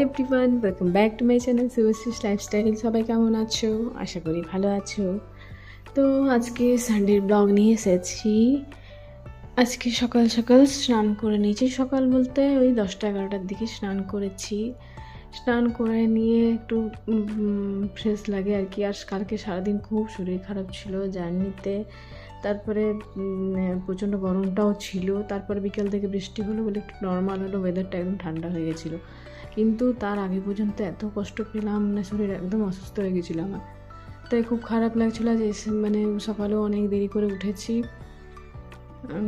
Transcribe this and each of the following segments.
Everyone, welcome back to my channel Subhashree's lifestyle. সবাই কেমন আছো? আশা করি ভালো আছো। তো আজকে সানডের ব্লগ নিয়ে এসেছি। আজকে সকাল সকাল স্নান করে নিয়েছি। সকাল বলতে ওই 10টা-11টার দিকে স্নান করেছি। স্নান করে নিয়ে একটু ফ্রেশ লাগে আর কি। আর কালকে সারাদিন খুব শরীর খারাপ ছিল জার্নিতে, তারপরে প্রচণ্ড গরমটাও ছিল। তারপরে বিকেল থেকে বৃষ্টি হলো বলে একটু নর্মাল হলো, ওয়েদারটা একদম ঠান্ডা হয়ে গেছিলো। কিন্তু তার আগে পর্যন্ত এত কষ্ট পেলাম না, শরীর একদম অসুস্থ হয়ে গেছিলো আমার। তাই খুব খারাপ লাগছিলো যে মানে সকালেও অনেক দেরি করে উঠেছি,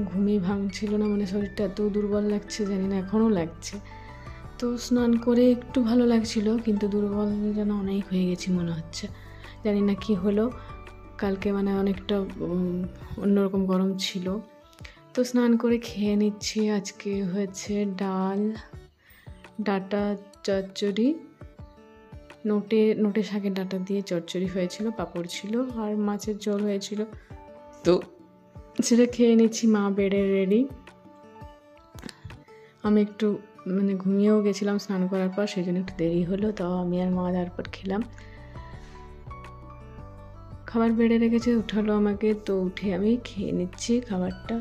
ঘুমিয়ে ভাঙছিল না, মানে শরীরটা এত দুর্বল লাগছে, জানি না এখনও লাগছে। তো স্নান করে একটু ভালো লাগছিল, কিন্তু দুর্বল যেন অনেক হয়ে গেছি মনে হচ্ছে, জানি না কি হলো। কালকে মানে অনেকটা অন্যরকম গরম ছিল। তো স্নান করে খেয়ে নিচ্ছি। আজকে হয়েছে ডাল, ডাঁটা চচ্চড়ি, নোটে শাকের ডাঁটা দিয়ে চচ্চড়ি হয়েছিল, পাঁপড় ছিল আর মাছের ঝোল হয়েছিল। তো সেটা খেয়ে নিচ্ছি। মা বেড়ে রেডি। আমি একটু মানে ঘুমিয়েও গেছিলাম স্নান করার পর, সেই জন্য একটু দেরি হলো। তো আমি আর মা তারপর খেলাম। খাবার বেড়ে রেখেছে, উঠালো আমাকে, তো উঠে আমি খেয়ে নিচ্ছি খাবারটা।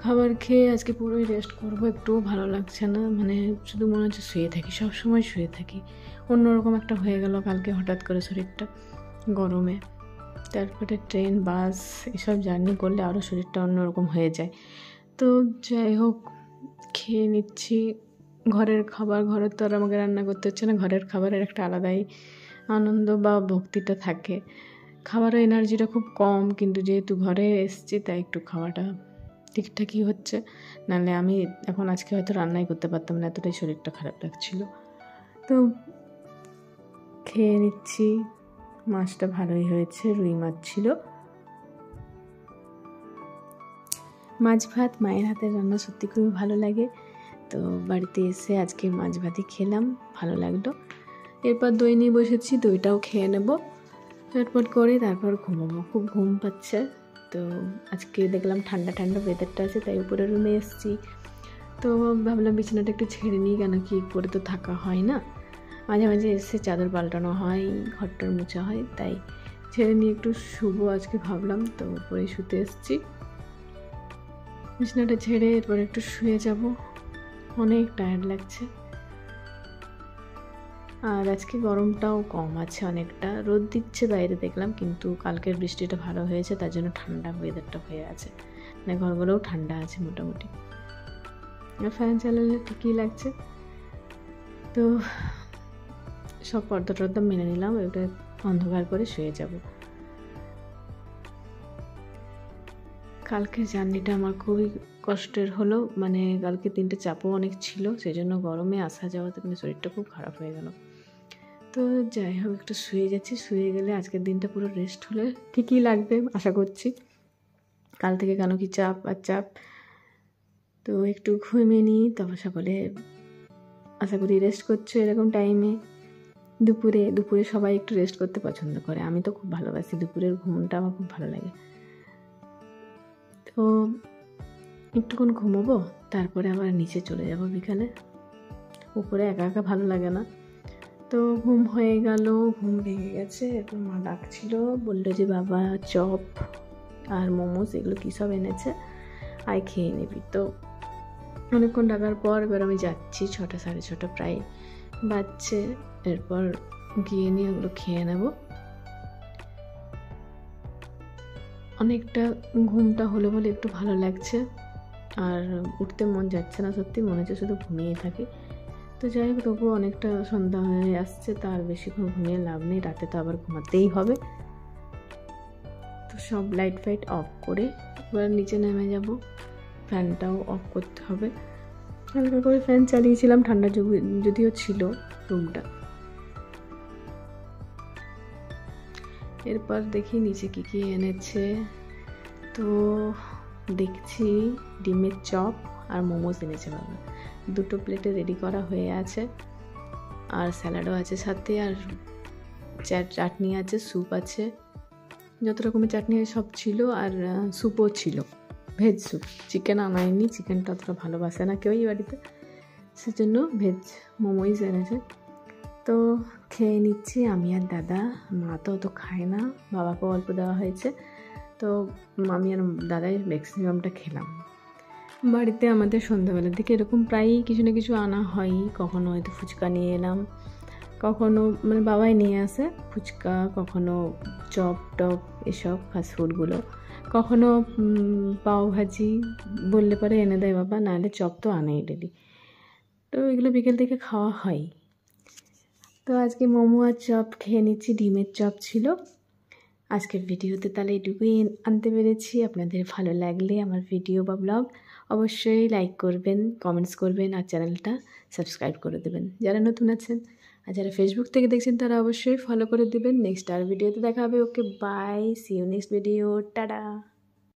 খাবার খেয়ে আজকে পুরোই রেস্ট করবো। একটুও ভালো লাগছে না, মানে শুধু মনে হচ্ছে শুয়ে থাকি, সব সময় শুয়ে থাকি। অন্যরকম একটা হয়ে গেল কালকে হঠাৎ করে শরীরটা গরমে। তারপরে ট্রেন বাস এসব জার্নি করলে আরও শরীরটা অন্যরকম হয়ে যায়। তো যাই হোক, খেয়ে নিচ্ছি ঘরের খাবার। ঘরের তো আর আমাকে রান্না করতে হচ্ছে না, ঘরের খাবারের একটা আলাদাই আনন্দ বা ভক্তিটা থাকে। খাবারের এনার্জিটা খুব কম, কিন্তু যেহেতু ঘরে এসেছি তাই একটু খাওয়াটা ঠিকঠাকই হচ্ছে। নাহলে আমি এখন আজকে হয়তো রান্নাই করতে পারতাম না, এতটাই শরীরটা খারাপ লাগছিল। তো খেয়ে নিচ্ছি। মাছটা ভালোই হয়েছে, রুই মাছ ছিল। মাছ ভাত মায়ের হাতের রান্না সত্যি খুবই ভালো লাগে। তো বাড়িতে এসে আজকে মাছ ভাতই খেলাম, ভালো লাগলো। এরপর দই নিয়ে বসেছি, দইটাও খেয়ে নেব চটপট করে, তারপর ঘুমাবো। খুব ঘুম পাচ্ছে। তো আজকে দেখলাম ঠান্ডা ঠান্ডা ওয়েদারটা আছে, তাই উপরের রুমে এসেছি। তো ভাবলাম বিছানাটা একটু ছেড়ে নিই, কেন কি করে তো থাকা হয় না, মাঝে মাঝে এসে চাদর পাল্টানো হয়, ঘরটার মোছা হয়, তাই ছেড়ে নিয়ে একটু শুবো আজকে ভাবলাম। তো উপরে শুতে এসেছি, বিছানাটা ছেড়ে এরপর একটু শুয়ে যাব। অনেক টায়ার্ড লাগছে। আর আজকে গরমটাও কম আছে অনেকটা, রোদ দিচ্ছে বাইরে দেখলাম, কিন্তু কালকের বৃষ্টিটা ভালো হয়েছে, তার জন্য ঠান্ডা ওয়েদারটা হয়ে আছে, মানে ঘরগুলোও ঠান্ডা আছে মোটামুটি। ফ্যান চালালে ঠিকই লাগছে। তো সব পর্দা টর্দা মেনে নিলাম, ওটা অন্ধকার করে শুয়ে যাব। কালকের জার্নিটা আমার খুবই কষ্টের হলো, মানে কালকে 3টে চাপও অনেক ছিল, সেই জন্য গরমে আসা যাওয়াতে মানে শরীরটা খুব খারাপ হয়ে গেল। তো যাই হোক, একটু শুয়ে যাচ্ছি। শুয়ে গেলে আজকের দিনটা পুরো রেস্ট হলে ঠিকই লাগবে আশা করছি। কাল থেকে কেন কি চাপ আর চাপ। তো একটু ঘুমিয়ে নিই, তারপর সকালে আশা করি রেস্ট করছো এরকম টাইমে। দুপুরে সবাই একটু রেস্ট করতে পছন্দ করে, আমি তো খুব ভালোবাসি, দুপুরের ঘুমটা আমার খুব ভালো লাগে। তো একটুক্ষণ ঘুমোবো, তারপরে আবার নিচে চলে যাব বিকালে। উপরে একা একা ভালো লাগে না। তো ঘুম হয়ে গেল, ঘুম ভেঙে গেছে। এরপর মা ডাকছিল, বললো যে বাবা চপ আর মোমোস এগুলো কী সব এনেছে, আয় খেয়ে নিবি। তো অনেকক্ষণ ডাকার পর এবার আমি যাচ্ছি, 6টা 6:30 প্রায় বাজছে। এরপর গিয়ে নিয়ে ওগুলো খেয়ে নেব। অনেকটা ঘুমটা হলো বলে একটু ভালো লাগছে, আর উঠতে মন যাচ্ছে না, সত্যি মনে হচ্ছে শুধু ঘুমিয়ে থাকি। তো যাই হোক, তবুও অনেকটা সন্ধ্যা হয়ে আসছে, তার বেশিক্ষণ ঘুমিয়ে লাভ নেই, রাতে তো আবার ঘুমাতেই হবে। তো সব লাইট ফাইট অফ করে এবার নিচে নেমে যাব। ফ্যানটাও অফ করতে হবে। হালকা করে ফ্যান চালিয়েছিলাম, ঠান্ডা যদিও ছিল রুমটা। এরপর দেখি নিচে কী কী এনেছে। তো দেখছি ডিমের চপ আর মোমোস এনেছে বাবা। 2টো প্লেটে রেডি করা হয়ে আছে, আর স্যালাডও আছে সাথে, আর চাটনি আছে, স্যুপ আছে, যত রকমের চাটনি সব ছিল, আর স্যুপও ছিল, ভেজ স্যুপ। চিকেন আনায়নি, চিকেনটা অতটা ভালোবাসে না কেউই বাড়িতে, সেজন্য ভেজ মোমোই এনেছে। তো খেয়ে নিচ্ছি আমি আর দাদা। মা তো খায় না, বাবাকেও অল্প দেওয়া হয়েছে। তো আমি আর দাদাই ম্যাক্সিমামটা খেলাম। বাড়িতে আমাদের সন্ধ্যাবেলার দিকে এরকম প্রায়ই কিছু না কিছু আনা হয়ই। কখনো হয়তো ফুচকা নিয়ে এলাম, কখনো মানে বাবাই নিয়ে আসে ফুচকা, কখনো চপ টপ এসব ফাস্টফুডগুলো, কখনো পাওভাজি বললে পরে এনে দেয় বাবা, নাহলে চপ তো আনেই ডেলি। তো এগুলো বিকেল থেকে খাওয়া হয়। তো আজকে মোমো আর চপ খেয়ে নিচ্ছি, ডিমের চপ ছিল। আজকের ভিডিওতে তাহলে এটুকুই আনতে পেরেছি। আপনাদের ভালো লাগলে আমার ভিডিও বা ব্লগ অবশ্যই লাইক করবেন, কমেন্টস করবেন আর চ্যানেলটা সাবস্ক্রাইব করে দেবেন যারা নতুন আছেন। আর যারা ফেসবুক থেকে দেখছেন তারা অবশ্যই ফলো করে দেবেন। নেক্সট আর ভিডিওতে দেখা হবে। Okay bye, see you next video, tata.